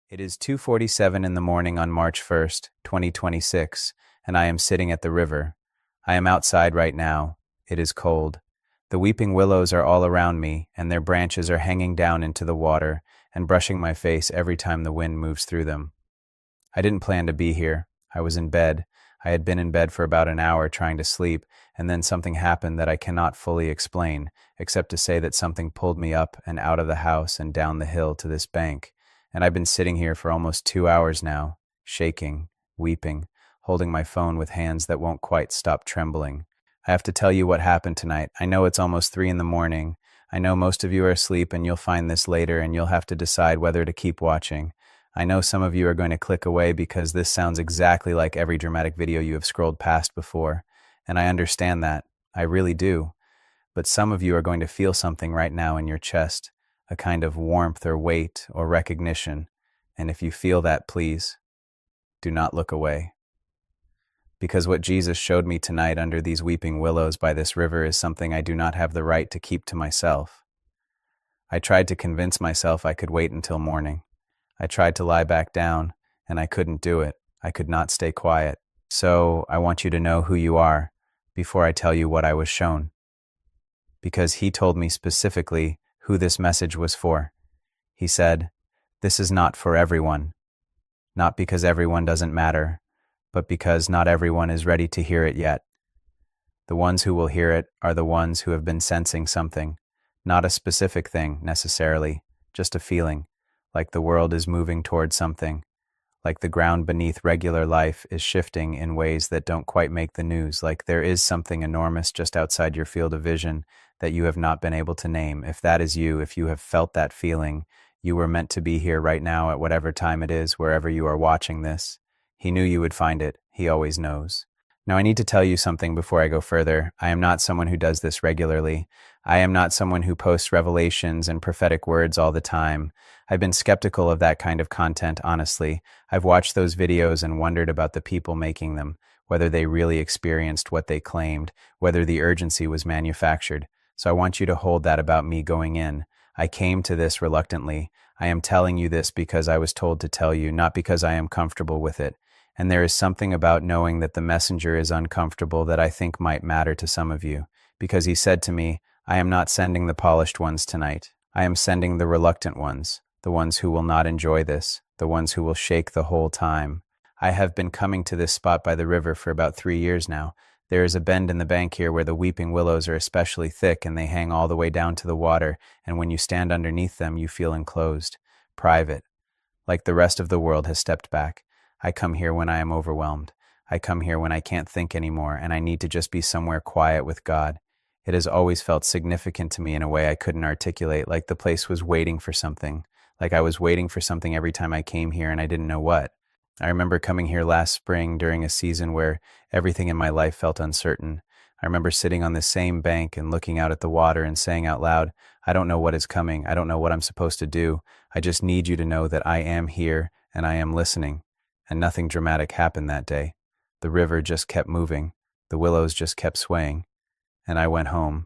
It is 2:47 in the morning on March 1st, 2026, and I am sitting at the river. I am outside right now. It is cold. The weeping willows are all around me, and their branches are hanging down into the water and brushing my face every time the wind moves through them. I didn't plan to be here. I was in bed. I had been in bed for about an hour trying to sleep, and then something happened that I cannot fully explain, except to say that something pulled me up and out of the house and down the hill to this bank. And I've been sitting here for almost 2 hours now, shaking, weeping, holding my phone with hands that won't quite stop trembling. I have to tell you what happened tonight. I know it's almost 3 in the morning. I know most of you are asleep and you'll find this later and you'll have to decide whether to keep watching. I know some of you are going to click away because this sounds exactly like every dramatic video you have scrolled past before. And I understand that. I really do. But some of you are going to feel something right now in your chest, a kind of warmth or weight or recognition. And if you feel that, please, do not look away. Because what Jesus showed me tonight under these weeping willows by this river is something I do not have the right to keep to myself. I tried to convince myself I could wait until morning. I tried to lie back down, and I couldn't do it. I could not stay quiet. So I want you to know who you are before I tell you what I was shown. Because he told me specifically who this message was for. He said, "This is not for everyone." Not because everyone doesn't matter, but because not everyone is ready to hear it yet. The ones who will hear it are the ones who have been sensing something, not a specific thing necessarily, just a feeling, like the world is moving toward something, like the ground beneath regular life is shifting in ways that don't quite make the news, like there is something enormous just outside your field of vision that you have not been able to name. If that is you, if you have felt that feeling, you were meant to be here right now at whatever time it is, wherever you are watching this. He knew you would find it. He always knows. Now, I need to tell you something before I go further. I am not someone who does this regularly. I am not someone who posts revelations and prophetic words all the time. I've been skeptical of that kind of content, honestly. I've watched those videos and wondered about the people making them, whether they really experienced what they claimed, whether the urgency was manufactured. So I want you to hold that about me going in. I came to this reluctantly. I am telling you this because I was told to tell you, not because I am comfortable with it. And there is something about knowing that the messenger is uncomfortable that I think might matter to some of you, because he said to me, I am not sending the polished ones tonight. I am sending the reluctant ones, the ones who will not enjoy this, the ones who will shake the whole time. I have been coming to this spot by the river for about 3 years now. There is a bend in the bank here where the weeping willows are especially thick and they hang all the way down to the water, and when you stand underneath them, you feel enclosed, private, like the rest of the world has stepped back. I come here when I am overwhelmed. I come here when I can't think anymore and I need to just be somewhere quiet with God. It has always felt significant to me in a way I couldn't articulate, like the place was waiting for something, like I was waiting for something every time I came here and I didn't know what. I remember coming here last spring during a season where everything in my life felt uncertain. I remember sitting on this same bank and looking out at the water and saying out loud, I don't know what is coming. I don't know what I'm supposed to do. I just need you to know that I am here and I am listening. And nothing dramatic happened that day. The river just kept moving. The willows just kept swaying. And I went home.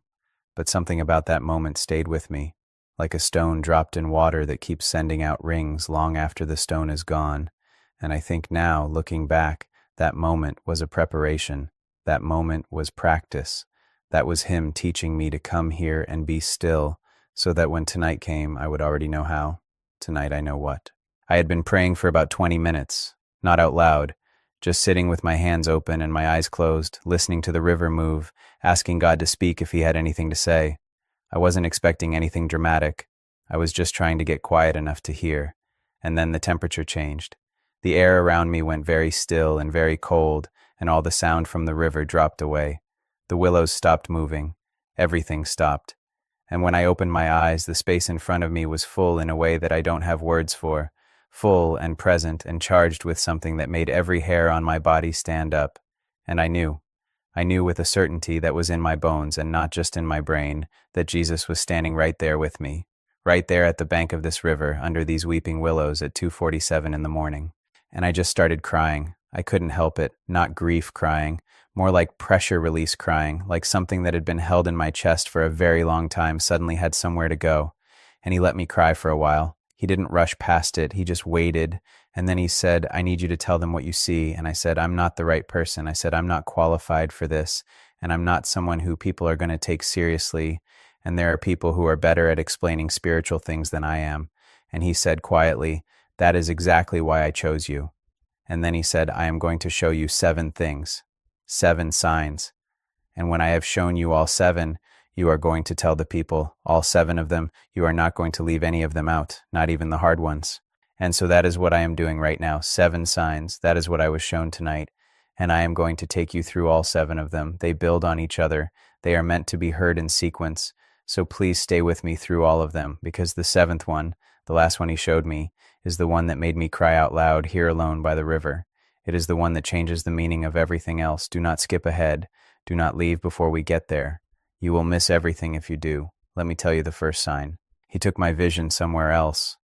But something about that moment stayed with me, like a stone dropped in water that keeps sending out rings long after the stone is gone. And I think now, looking back, that moment was a preparation. That moment was practice. That was him teaching me to come here and be still, so that when tonight came, I would already know how. Tonight I know what. I had been praying for about 20 minutes. Not out loud, just sitting with my hands open and my eyes closed, listening to the river move, asking God to speak if he had anything to say. I wasn't expecting anything dramatic. I was just trying to get quiet enough to hear. And then the temperature changed. The air around me went very still and very cold, and all the sound from the river dropped away. The willows stopped moving. Everything stopped. And when I opened my eyes, the space in front of me was full in a way that I don't have words for. Full and present and charged with something that made every hair on my body stand up. And I knew with a certainty that was in my bones and not just in my brain, that Jesus was standing right there with me, right there at the bank of this river under these weeping willows at 2:47 in the morning. And I just started crying. I couldn't help it, not grief crying, more like pressure release crying, like something that had been held in my chest for a very long time suddenly had somewhere to go. And he let me cry for a while. He didn't rush past it. He just waited. And then he said, I need you to tell them what you see. And I said, I'm not the right person. I said, I'm not qualified for this. And I'm not someone who people are going to take seriously. And there are people who are better at explaining spiritual things than I am. And he said quietly, that is exactly why I chose you. And then he said, I am going to show you 7 things, 7 signs. And when I have shown you all 7, you are going to tell the people, all 7 of them. You are not going to leave any of them out, not even the hard ones. And so that is what I am doing right now, 7 signs. That is what I was shown tonight. And I am going to take you through all 7 of them. They build on each other. They are meant to be heard in sequence. So please stay with me through all of them, because the 7th one, the last one he showed me, is the one that made me cry out loud here alone by the river. It is the one that changes the meaning of everything else. Do not skip ahead. Do not leave before we get there. You will miss everything if you do. Let me tell you the first sign. He took my vision somewhere else.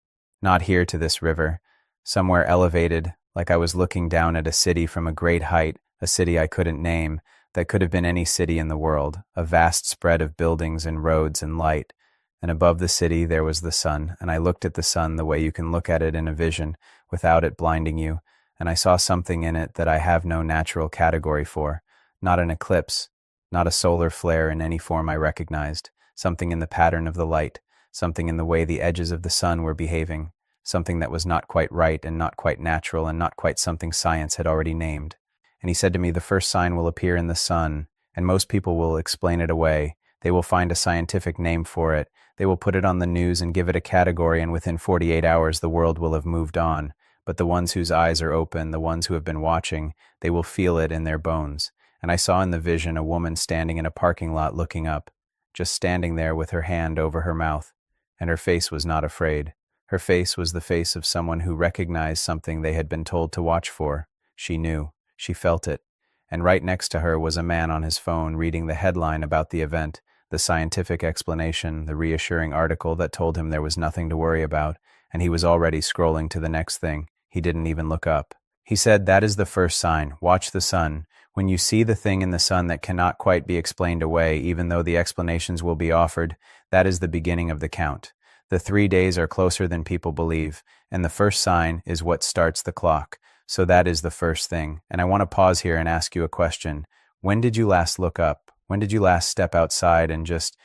Not here to this river. Somewhere elevated, like I was looking down at a city from a great height, a city I couldn't name, that could have been any city in the world, a vast spread of buildings and roads and light. And above the city there was the sun, and I looked at the sun the way you can look at it in a vision, without it blinding you, and I saw something in it that I have no natural category for, not an eclipse, not a solar flare in any form I recognized, something in the pattern of the light, something in the way the edges of the sun were behaving, something that was not quite right and not quite natural and not quite something science had already named. And he said to me, the first sign will appear in the sun, and most people will explain it away. They will find a scientific name for it. They will put it on the news and give it a category, and within 48 hours the world will have moved on. But the ones whose eyes are open, the ones who have been watching, they will feel it in their bones. And I saw in the vision a woman standing in a parking lot looking up, just standing there with her hand over her mouth, and her face was not afraid. Her face was the face of someone who recognized something they had been told to watch for. She knew. She felt it. And right next to her was a man on his phone reading the headline about the event, the scientific explanation, the reassuring article that told him there was nothing to worry about, and he was already scrolling to the next thing. He didn't even look up. He said, that is the first sign. Watch the sun. When you see the thing in the sun that cannot quite be explained away, even though the explanations will be offered, that is the beginning of the count. The 3 days are closer than people believe, and the first sign is what starts the clock. So that is the first thing. And I want to pause here and ask you a question. When did you last look up? When did you last step outside and just,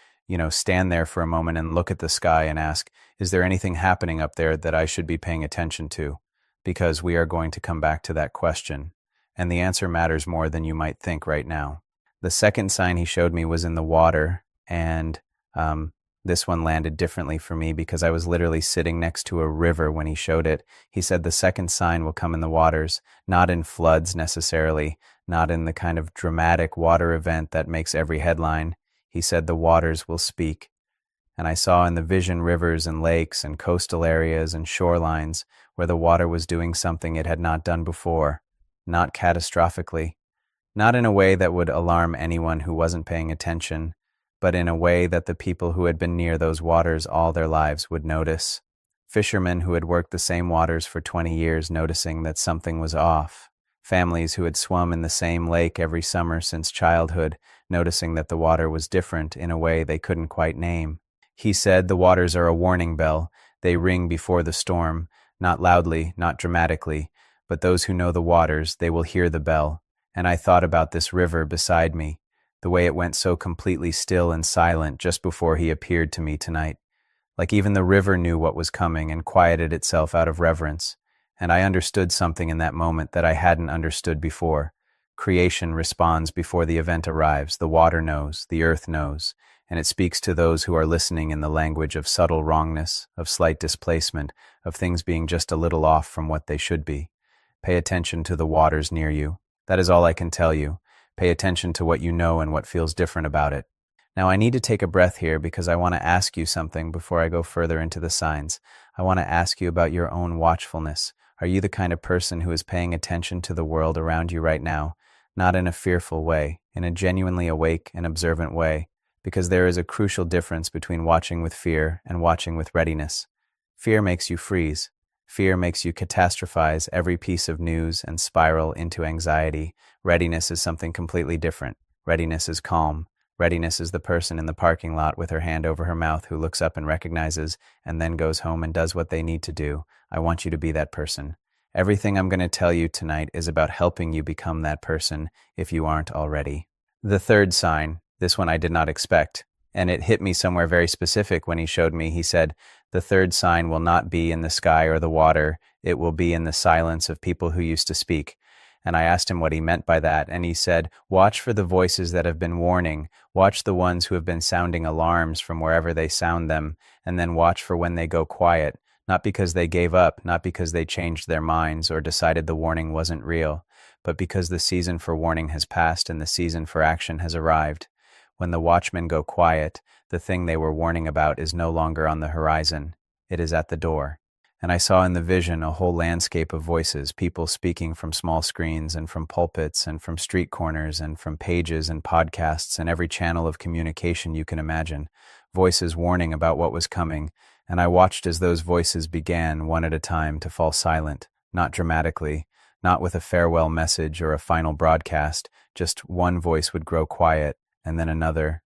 stand there for a moment and look at the sky and ask, is there anything happening up there that I should be paying attention to? Because we are going to come back to that question. And the answer matters more than you might think right now. The second sign he showed me was in the water, and this one landed differently for me because I was literally sitting next to a river when he showed it. He said the second sign will come in the waters, not in floods necessarily, not in the kind of dramatic water event that makes every headline. He said the waters will speak. And I saw in the vision rivers and lakes and coastal areas and shorelines where the water was doing something it had not done before, not catastrophically, not in a way that would alarm anyone who wasn't paying attention, but in a way that the people who had been near those waters all their lives would notice. Fishermen who had worked the same waters for 20 years noticing that something was off. Families who had swum in the same lake every summer since childhood, noticing that the water was different in a way they couldn't quite name. He said the waters are a warning bell. They ring before the storm, not loudly, not dramatically, but those who know the waters, they will hear the bell. And I thought about this river beside me, the way it went so completely still and silent just before he appeared to me tonight. Like even the river knew what was coming and quieted itself out of reverence. And I understood something in that moment that I hadn't understood before. Creation responds before the event arrives. The water knows, the earth knows, and it speaks to those who are listening in the language of subtle wrongness, of slight displacement, of things being just a little off from what they should be. Pay attention to the waters near you. That is all I can tell you. Pay attention to what you know and what feels different about it. Now I need to take a breath here because I want to ask you something before I go further into the signs. I want to ask you about your own watchfulness. Are you the kind of person who is paying attention to the world around you right now? Not in a fearful way, in a genuinely awake and observant way, because there is a crucial difference between watching with fear and watching with readiness. Fear makes you freeze. Fear makes you catastrophize every piece of news and spiral into anxiety. Readiness is something completely different. Readiness is calm. Readiness is the person in the parking lot with her hand over her mouth who looks up and recognizes and then goes home and does what they need to do. I want you to be that person. Everything I'm going to tell you tonight is about helping you become that person if you aren't already. The third sign, this one I did not expect, and it hit me somewhere very specific when he showed me. He said, the third sign will not be in the sky or the water, it will be in the silence of people who used to speak. And I asked him what he meant by that, and he said, watch for the voices that have been warning, watch the ones who have been sounding alarms from wherever they sound them, and then watch for when they go quiet, not because they gave up, not because they changed their minds or decided the warning wasn't real, but because the season for warning has passed and the season for action has arrived. When the watchmen go quiet, the thing they were warning about is no longer on the horizon, it is at the door. And I saw in the vision a whole landscape of voices, people speaking from small screens and from pulpits and from street corners and from pages and podcasts and every channel of communication you can imagine, voices warning about what was coming, and I watched as those voices began, one at a time, to fall silent, not dramatically, not with a farewell message or a final broadcast, just one voice would grow quiet, and then another,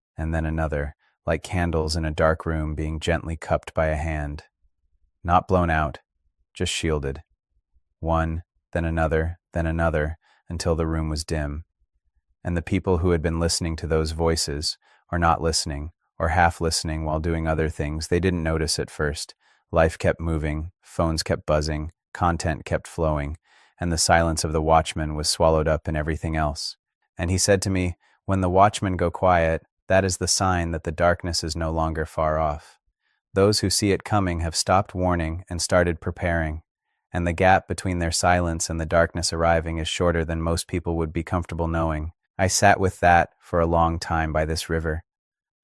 like candles in a dark room being gently cupped by a hand. Not blown out, just shielded. One, then another, until the room was dim. And the people who had been listening to those voices, or not listening, or half listening while doing other things, they didn't notice at first. Life kept moving, phones kept buzzing, content kept flowing, and the silence of the watchman was swallowed up in everything else. And he said to me, when the watchmen go quiet, that is the sign that the darkness is no longer far off. Those who see it coming have stopped warning and started preparing, and the gap between their silence and the darkness arriving is shorter than most people would be comfortable knowing. I sat with that for a long time by this river.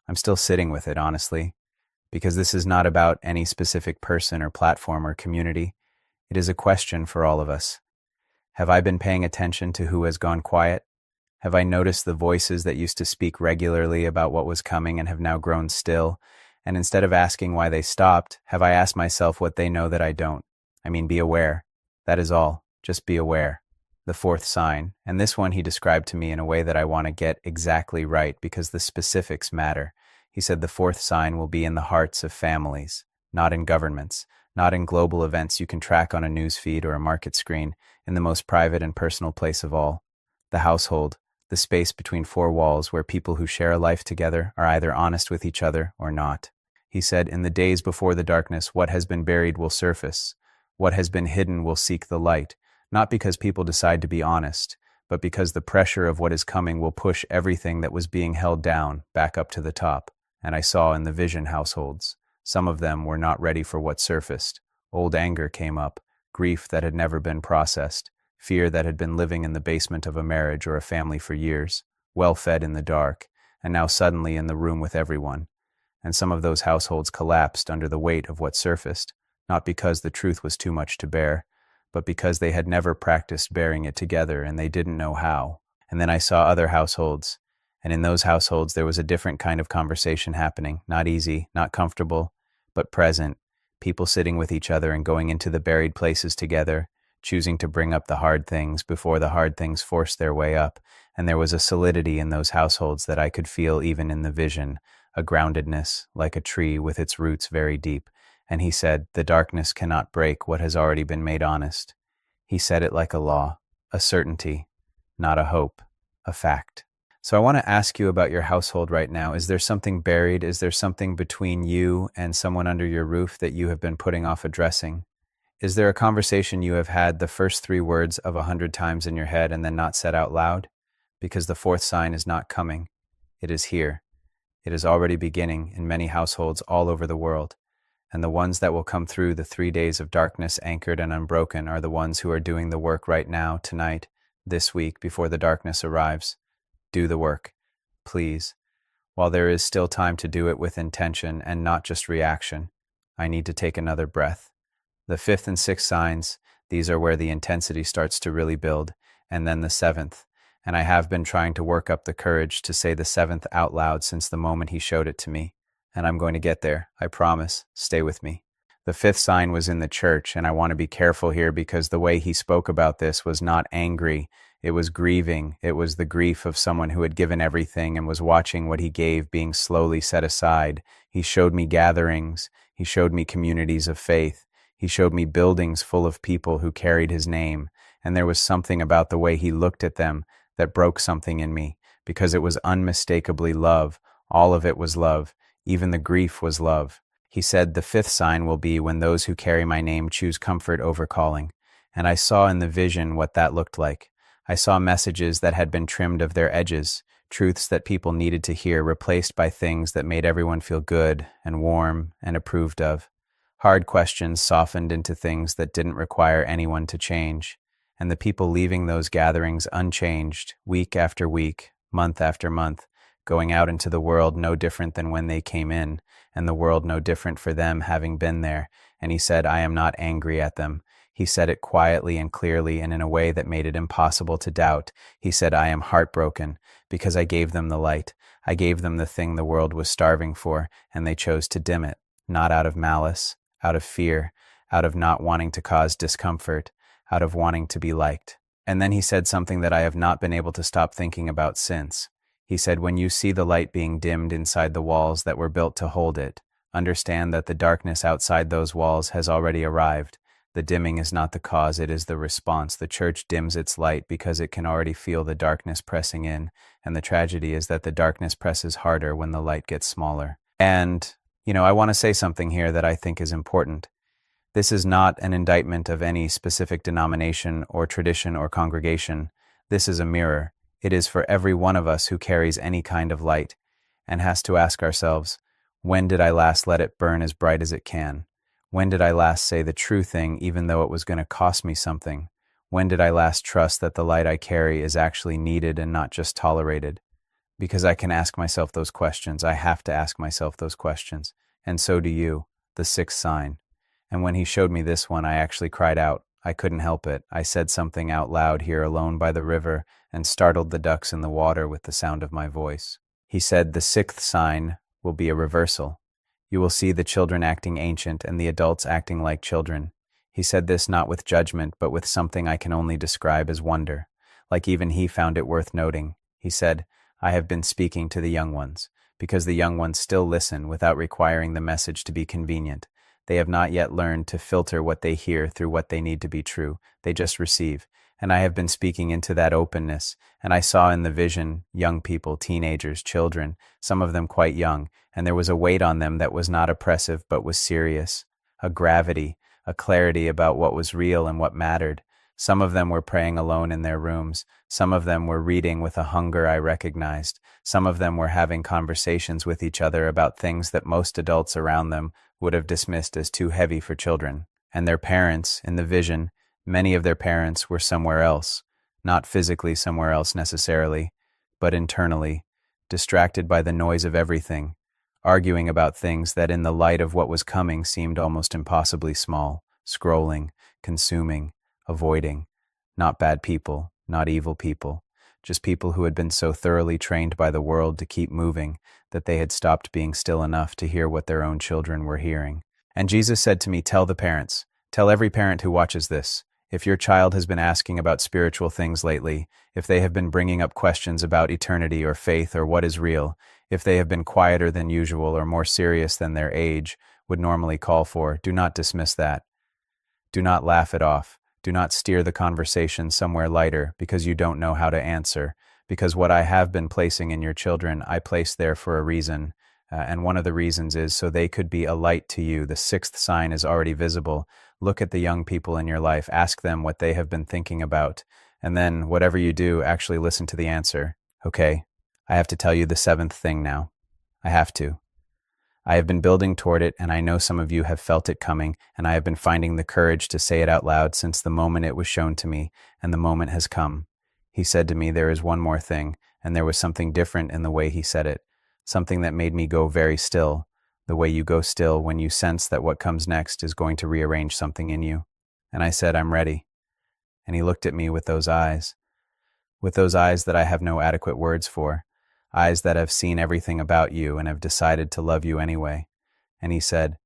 I'm still sitting with it, honestly, because this is not about any specific person or platform or community. It is a question for all of us. Have I been paying attention to who has gone quiet? Have I noticed the voices that used to speak regularly about what was coming and have now grown still? And instead of asking why they stopped, have I asked myself what they know that I don't? I mean, be aware. That is all. Just be aware. The fourth sign, and this one he described to me in a way that I want to get exactly right because the specifics matter. He said the fourth sign will be in the hearts of families, not in governments, not in global events you can track on a news feed or a market screen, in the most private and personal place of all, the household, the space between four walls where people who share a life together are either honest with each other or not. He said, in the days before the darkness, what has been buried will surface. What has been hidden will seek the light, not because people decide to be honest, but because the pressure of what is coming will push everything that was being held down back up to the top. And I saw in the vision households. Some of them were not ready for what surfaced. Old anger came up, grief that had never been processed, fear that had been living in the basement of a marriage or a family for years, well-fed in the dark, and now suddenly in the room with everyone. And some of those households collapsed under the weight of what surfaced, not because the truth was too much to bear, but because they had never practiced bearing it together and they didn't know how. And then I saw other households, and in those households there was a different kind of conversation happening, not easy, not comfortable, but present, people sitting with each other and going into the buried places together, choosing to bring up the hard things before the hard things forced their way up, and there was a solidity in those households that I could feel even in the vision, a groundedness, like a tree with its roots very deep. And he said, the darkness cannot break what has already been made honest. He said it like a law, a certainty, not a hope, a fact. So I want to ask you about your household right now. Is there something buried? Is there something between you and someone under your roof that you have been putting off addressing? Is there a conversation you have had the first 3 words of 100 times in your head and then not said out loud? Because the fourth sign is not coming. It is here. It is already beginning in many households all over the world. And the ones that will come through the 3 days of darkness anchored and unbroken are the ones who are doing the work right now, tonight, this week, before the darkness arrives. Do the work, please. While there is still time to do it with intention and not just reaction, I need to take another breath. The 5th and 6th signs, these are where the intensity starts to really build, and then the 7th. And I have been trying to work up the courage to say the 7th out loud since the moment he showed it to me. And I'm going to get there, I promise. Stay with me. The 5th sign was in the church, and I want to be careful here because the way he spoke about this was not angry. It was grieving. It was the grief of someone who had given everything and was watching what he gave being slowly set aside. He showed me gatherings. He showed me communities of faith. He showed me buildings full of people who carried his name. And there was something about the way he looked at them that broke something in me, because it was unmistakably love. All of it was love. Even the grief was love. He said, "The fifth sign will be when those who carry my name choose comfort over calling." And I saw in the vision what that looked like. I saw messages that had been trimmed of their edges, truths that people needed to hear replaced by things that made everyone feel good and warm and approved of. Hard questions softened into things that didn't require anyone to change. And the people leaving those gatherings unchanged, week after week, month after month, going out into the world no different than when they came in, and the world no different for them having been there. And he said, "I am not angry at them." He said it quietly and clearly and in a way that made it impossible to doubt. He said, "I am heartbroken because I gave them the light. I gave them the thing the world was starving for, and they chose to dim it, not out of malice, out of fear, out of not wanting to cause discomfort, out of wanting to be liked." And then he said something that I have not been able to stop thinking about since. He said, "When you see the light being dimmed inside the walls that were built to hold it, understand that the darkness outside those walls has already arrived. The dimming is not the cause, it is the response. The church dims its light because it can already feel the darkness pressing in, and the tragedy is that the darkness presses harder when the light gets smaller." And, I want to say something here that I think is important. This is not an indictment of any specific denomination or tradition or congregation. This is a mirror. It is for every one of us who carries any kind of light and has to ask ourselves, when did I last let it burn as bright as it can? When did I last say the true thing even though it was going to cost me something? When did I last trust that the light I carry is actually needed and not just tolerated? Because I can ask myself those questions. I have to ask myself those questions. And so do you, the sixth sign. And when he showed me this one, I actually cried out. I couldn't help it. I said something out loud here alone by the river and startled the ducks in the water with the sound of my voice. He said, "The sixth sign will be a reversal. You will see the children acting ancient and the adults acting like children." He said this not with judgment, but with something I can only describe as wonder. Like even he found it worth noting. He said, "I have been speaking to the young ones, because the young ones still listen without requiring the message to be convenient. They have not yet learned to filter what they hear through what they need to be true. They just receive. And I have been speaking into that openness, and I saw in the vision young people, teenagers, children, some of them quite young, and there was a weight on them that was not oppressive but was serious, a gravity, a clarity about what was real and what mattered. Some of them were praying alone in their rooms. Some of them were reading with a hunger I recognized. Some of them were having conversations with each other about things that most adults around them would have dismissed as too heavy for children. And their parents, in the vision, many of their parents were somewhere else, not physically somewhere else necessarily, but internally, distracted by the noise of everything, arguing about things that in the light of what was coming seemed almost impossibly small, scrolling, consuming, avoiding. Not bad people, not evil people, just people who had been so thoroughly trained by the world to keep moving that they had stopped being still enough to hear what their own children were hearing. And Jesus said to me, "Tell the parents, tell every parent who watches this, if your child has been asking about spiritual things lately, if they have been bringing up questions about eternity or faith or what is real, if they have been quieter than usual or more serious than their age would normally call for, do not dismiss that. Do not laugh it off. Do not steer the conversation somewhere lighter because you don't know how to answer. Because what I have been placing in your children, I place there for a reason. And one of the reasons is so they could be a light to you. The sixth sign is already visible. Look at the young people in your life. Ask them what they have been thinking about. And then whatever you do, actually listen to the answer. Okay, I have to tell you the seventh thing now. I have to. I have been building toward it, and I know some of you have felt it coming, and I have been finding the courage to say it out loud since the moment it was shown to me, and the moment has come. He said to me, there is one more thing, and there was something different in the way he said it, something that made me go very still, the way you go still when you sense that what comes next is going to rearrange something in you. And I said, I'm ready. And he looked at me with those eyes that I have no adequate words for, eyes that have seen everything about you and have decided to love you anyway. And he said,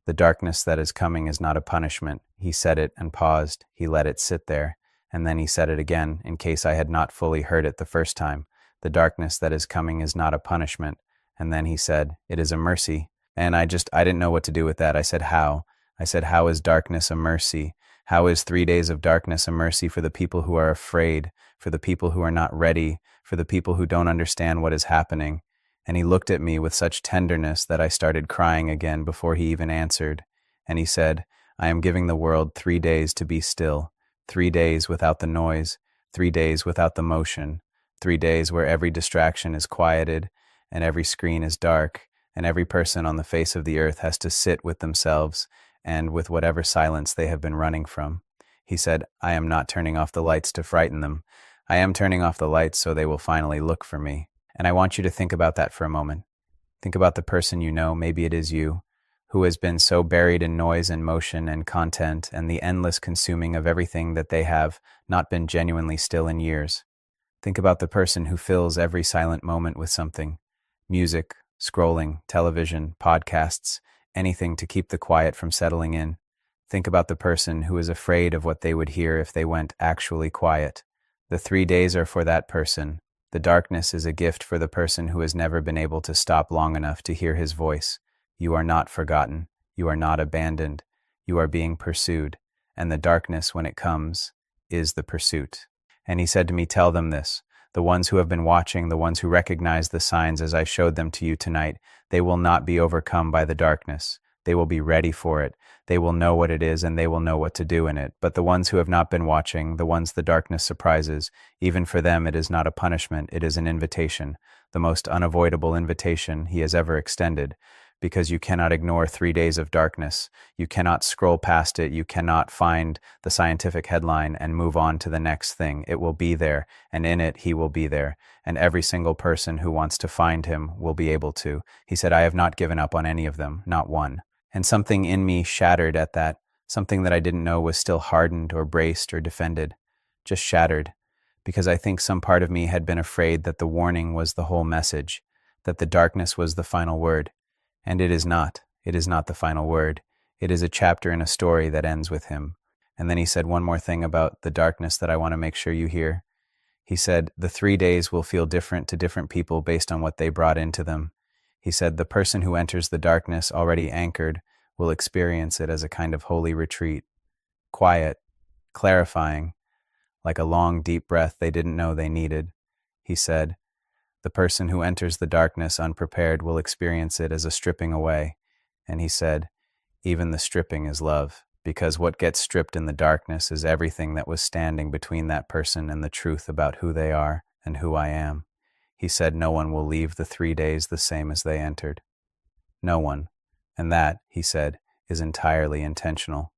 the darkness that is coming is not a punishment. He said it and paused. He let it sit there. And then he said it again, in case I had not fully heard it the first time. The darkness that is coming is not a punishment. And then he said, it is a mercy. And I didn't know what to do with that. I said, how? I said, how is darkness a mercy? How is 3 days of darkness a mercy for the people who are afraid, for the people who are not ready, for the people who don't understand what is happening? And he looked at me with such tenderness that I started crying again before he even answered. And he said, I am giving the world 3 days to be still, 3 days without the noise, 3 days without the motion, 3 days where every distraction is quieted and every screen is dark, and every person on the face of the earth has to sit with themselves and with whatever silence they have been running from. He said, I am not turning off the lights to frighten them. I am turning off the lights so they will finally look for me. And I want you to think about that for a moment. Think about the person you know, maybe it is you, who has been so buried in noise and motion and content and the endless consuming of everything that they have not been genuinely still in years. Think about the person who fills every silent moment with something: music, scrolling, television, podcasts, anything to keep the quiet from settling in. Think about the person who is afraid of what they would hear if they went actually quiet. The 3 days are for that person. The darkness is a gift for the person who has never been able to stop long enough to hear his voice. You are not forgotten. You are not abandoned. You are being pursued. And the darkness, when it comes, is the pursuit. And he said to me, tell them this. The ones who have been watching, the ones who recognize the signs as I showed them to you tonight, they will not be overcome by the darkness. They will be ready for it. They will know what it is and they will know what to do in it. But the ones who have not been watching, the ones the darkness surprises, even for them it is not a punishment, it is an invitation, the most unavoidable invitation he has ever extended. Because you cannot ignore 3 days of darkness. You cannot scroll past it. You cannot find the scientific headline and move on to the next thing. It will be there, and in it he will be there. And every single person who wants to find him will be able to. He said, I have not given up on any of them, not one. And something in me shattered at that, something that I didn't know was still hardened or braced or defended, just shattered, because I think some part of me had been afraid that the warning was the whole message, that the darkness was the final word. And it is not. It is not the final word. It is a chapter in a story that ends with him. And then he said one more thing about the darkness that I want to make sure you hear. He said, the 3 days will feel different to different people based on what they brought into them. He said, the person who enters the darkness already anchored will experience it as a kind of holy retreat. Quiet, clarifying, like a long, deep breath they didn't know they needed. He said, the person who enters the darkness unprepared will experience it as a stripping away. And he said, even the stripping is love, because what gets stripped in the darkness is everything that was standing between that person and the truth about who they are and who I am. He said no one will leave the 3 days the same as they entered. No one. And that, he said, is entirely intentional.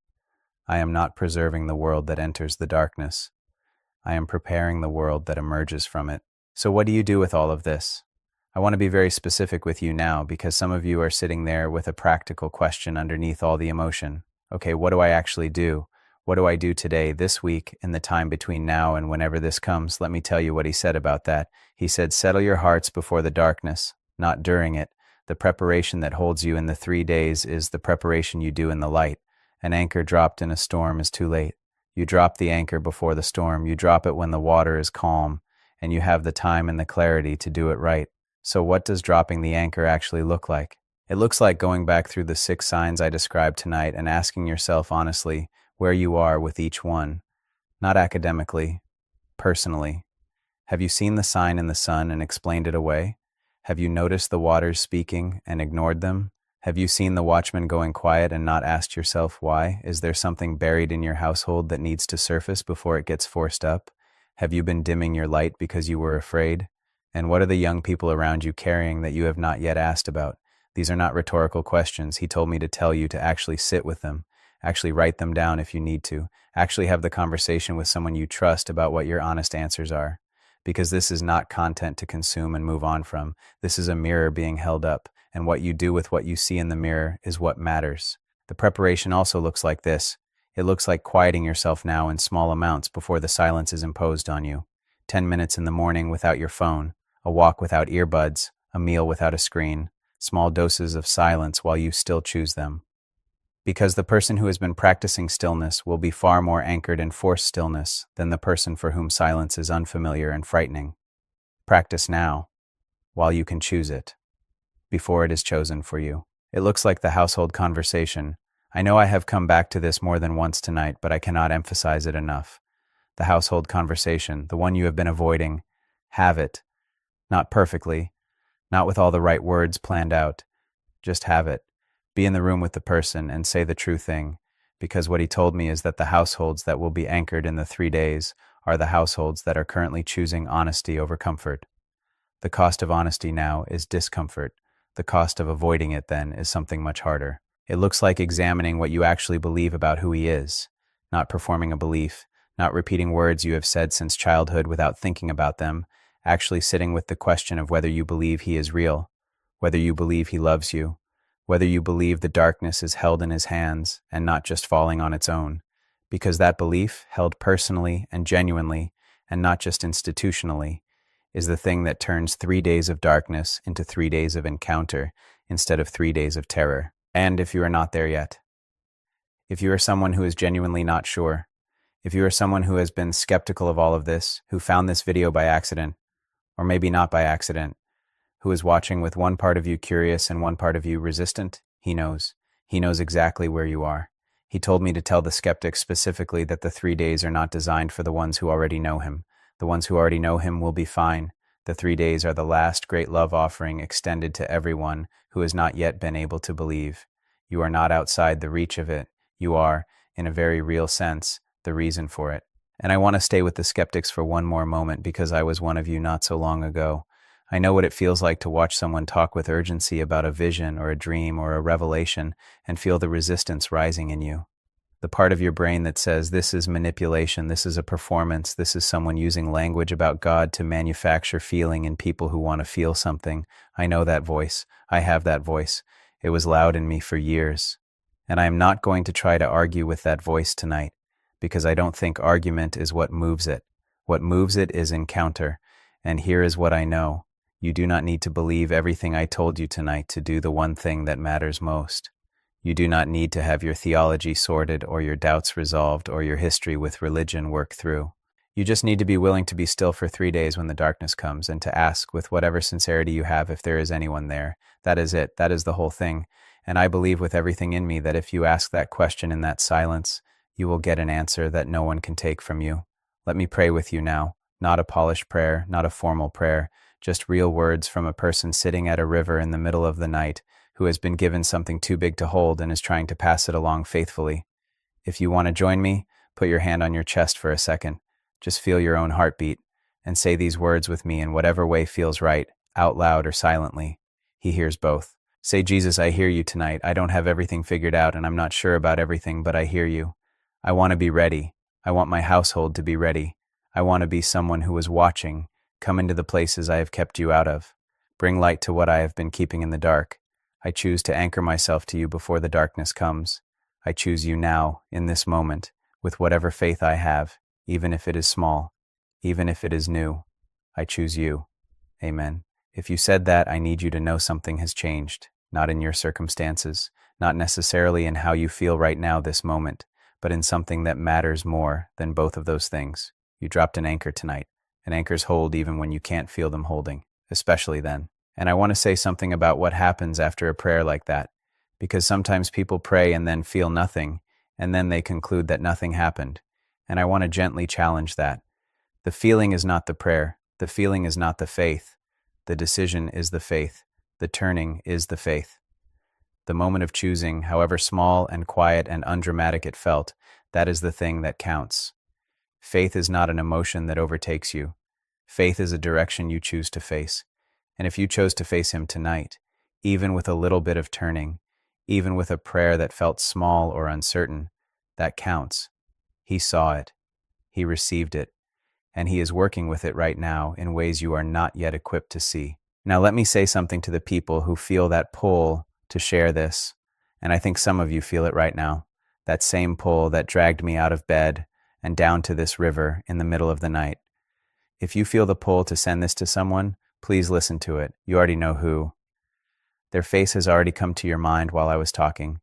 I am not preserving the world that enters the darkness. I am preparing the world that emerges from it. So what do you do with all of this? I want to be very specific with you now because some of you are sitting there with a practical question underneath all the emotion. Okay, what do I actually do? What do I do today, this week, in the time between now and whenever this comes? Let me tell you what he said about that. He said, settle your hearts before the darkness, not during it. The preparation that holds you in the 3 days is the preparation you do in the light. An anchor dropped in a storm is too late. You drop the anchor before the storm. You drop it when the water is calm, and you have the time and the clarity to do it right. So what does dropping the anchor actually look like? It looks like going back through the 6 signs I described tonight and asking yourself honestly where you are with each one, not academically, personally. Have you seen the sign in the sun and explained it away? Have you noticed the waters speaking and ignored them? Have you seen the watchman going quiet and not asked yourself why? Is there something buried in your household that needs to surface before it gets forced up? Have you been dimming your light because you were afraid? And what are the young people around you carrying that you have not yet asked about? These are not rhetorical questions. He told me to tell you to actually sit with them, actually write them down if you need to, actually have the conversation with someone you trust about what your honest answers are. Because this is not content to consume and move on from. This is a mirror being held up, and what you do with what you see in the mirror is what matters. The preparation also looks like this. It looks like quieting yourself now in small amounts before the silence is imposed on you. 10 minutes in the morning without your phone, a walk without earbuds, a meal without a screen, small doses of silence while you still choose them. Because the person who has been practicing stillness will be far more anchored in forced stillness than the person for whom silence is unfamiliar and frightening. Practice now, while you can choose it, before it is chosen for you. It looks like the household conversation. I know I have come back to this more than once tonight, but I cannot emphasize it enough. The household conversation, the one you have been avoiding, have it. Not perfectly, not with all the right words planned out. Just have it. Be in the room with the person and say the true thing, because what he told me is that the households that will be anchored in the 3 days are the households that are currently choosing honesty over comfort. The cost of honesty now is discomfort. The cost of avoiding it then is something much harder. It looks like examining what you actually believe about who he is, not performing a belief, not repeating words you have said since childhood without thinking about them, actually sitting with the question of whether you believe he is real, whether you believe he loves you, whether you believe the darkness is held in his hands and not just falling on its own, because that belief, held personally and genuinely, and not just institutionally, is the thing that turns 3 days of darkness into 3 days of encounter instead of 3 days of terror. And if you are not there yet, if you are someone who is genuinely not sure, if you are someone who has been skeptical of all of this, who found this video by accident, or maybe not by accident, who is watching with one part of you curious and one part of you resistant, he knows. He knows exactly where you are. He told me to tell the skeptics specifically that the 3 days are not designed for the ones who already know him. The ones who already know him will be fine. The 3 days are the last great love offering extended to everyone who has not yet been able to believe. You are not outside the reach of it. You are, in a very real sense, the reason for it. And I want to stay with the skeptics for one more moment because I was one of you not so long ago. I know what it feels like to watch someone talk with urgency about a vision or a dream or a revelation and feel the resistance rising in you. The part of your brain that says this is manipulation, this is a performance, this is someone using language about God to manufacture feeling in people who want to feel something. I know that voice. I have that voice. It was loud in me for years. And I am not going to try to argue with that voice tonight, because I don't think argument is what moves it. What moves it is encounter. And here is what I know. You do not need to believe everything I told you tonight to do the one thing that matters most. You do not need to have your theology sorted or your doubts resolved or your history with religion worked through. You just need to be willing to be still for 3 days when the darkness comes and to ask with whatever sincerity you have if there is anyone there. That is it. That is the whole thing. And I believe with everything in me that if you ask that question in that silence, you will get an answer that no one can take from you. Let me pray with you now. Not a polished prayer, not a formal prayer, just real words from a person sitting at a river in the middle of the night who has been given something too big to hold and is trying to pass it along faithfully. If you want to join me, put your hand on your chest for a second. Just feel your own heartbeat and say these words with me in whatever way feels right, out loud or silently. He hears both. Say, Jesus, I hear you tonight. I don't have everything figured out and I'm not sure about everything, but I hear you. I want to be ready. I want my household to be ready. I want to be someone who is watching. Come into the places I have kept you out of. Bring light to what I have been keeping in the dark. I choose to anchor myself to you before the darkness comes. I choose you now, in this moment, with whatever faith I have, even if it is small, even if it is new. I choose you. Amen. If you said that, I need you to know something has changed, not in your circumstances, not necessarily in how you feel right now this moment, but in something that matters more than both of those things. You dropped an anchor tonight. And anchors hold even when you can't feel them holding, especially then. And I want to say something about what happens after a prayer like that, because sometimes people pray and then feel nothing, and then they conclude that nothing happened. And I want to gently challenge that. The feeling is not the prayer. The feeling is not the faith. The decision is the faith. The turning is the faith. The moment of choosing, however small and quiet and undramatic it felt, that is the thing that counts. Faith is not an emotion that overtakes you. Faith is a direction you choose to face. And if you chose to face him tonight, even with a little bit of turning, even with a prayer that felt small or uncertain, that counts. He saw it. He received it. And he is working with it right now in ways you are not yet equipped to see. Now let me say something to the people who feel that pull to share this. And I think some of you feel it right now. That same pull that dragged me out of bed and down to this river in the middle of the night. If you feel the pull to send this to someone, please listen to it. You already know who. Their face has already come to your mind while I was talking.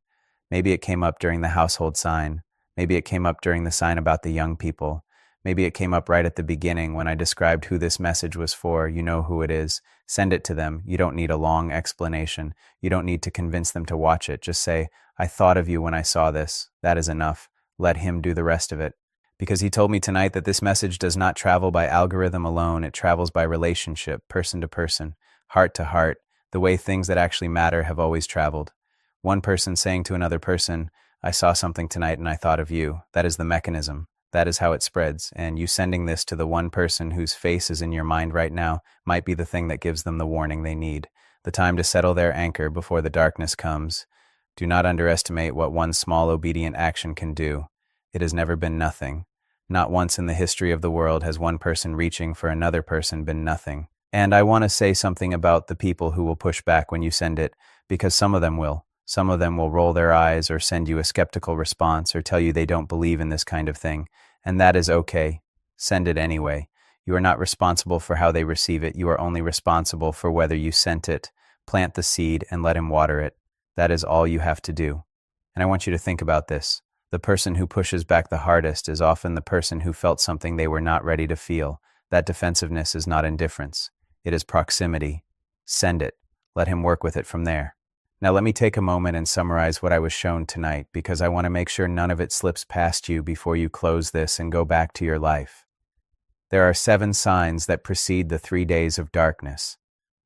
Maybe it came up during the household sign. Maybe it came up during the sign about the young people. Maybe it came up right at the beginning when I described who this message was for. You know who it is. Send it to them. You don't need a long explanation. You don't need to convince them to watch it. Just say, I thought of you when I saw this. That is enough. Let him do the rest of it. Because he told me tonight that this message does not travel by algorithm alone. It travels by relationship, person to person, heart to heart, the way things that actually matter have always traveled. One person saying to another person, I saw something tonight and I thought of you. That is the mechanism. That is how it spreads, and you sending this to the one person whose face is in your mind right now might be the thing that gives them the warning they need, the time to settle their anchor before the darkness comes. Do not underestimate what one small obedient action can do. It has never been nothing. Not once in the history of the world has one person reaching for another person been nothing. And I want to say something about the people who will push back when you send it, because some of them will. Some of them will roll their eyes or send you a skeptical response or tell you they don't believe in this kind of thing. And that is okay. Send it anyway. You are not responsible for how they receive it. You are only responsible for whether you sent it. Plant the seed and let him water it. That is all you have to do. And I want you to think about this. The person who pushes back the hardest is often the person who felt something they were not ready to feel. That defensiveness is not indifference. It is proximity. Send it. Let him work with it from there. Now let me take a moment and summarize what I was shown tonight, because I want to make sure none of it slips past you before you close this and go back to your life. There are 7 signs that precede the 3 days of darkness.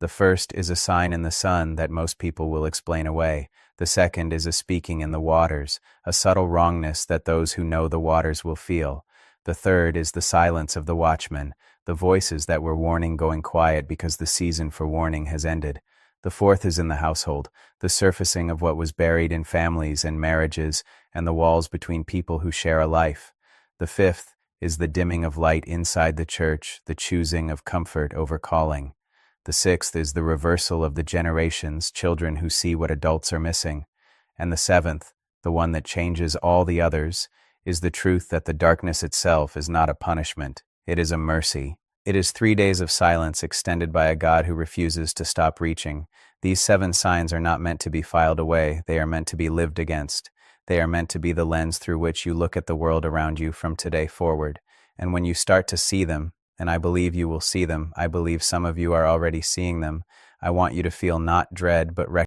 The first is a sign in the sun that most people will explain away. The second is a speaking in the waters, a subtle wrongness that those who know the waters will feel. The third is the silence of the watchmen, the voices that were warning going quiet because the season for warning has ended. The fourth is in the household, the surfacing of what was buried in families and marriages and the walls between people who share a life. The fifth is the dimming of light inside the church, the choosing of comfort over calling. The sixth is the reversal of the generations, children who see what adults are missing. And the seventh, the one that changes all the others, is the truth that the darkness itself is not a punishment, it is a mercy. It is 3 days of silence extended by a God who refuses to stop reaching. These 7 signs are not meant to be filed away, they are meant to be lived against. They are meant to be the lens through which you look at the world around you from today forward. And when you start to see them, and I believe you will see them, I believe some of you are already seeing them, I want you to feel not dread but recognize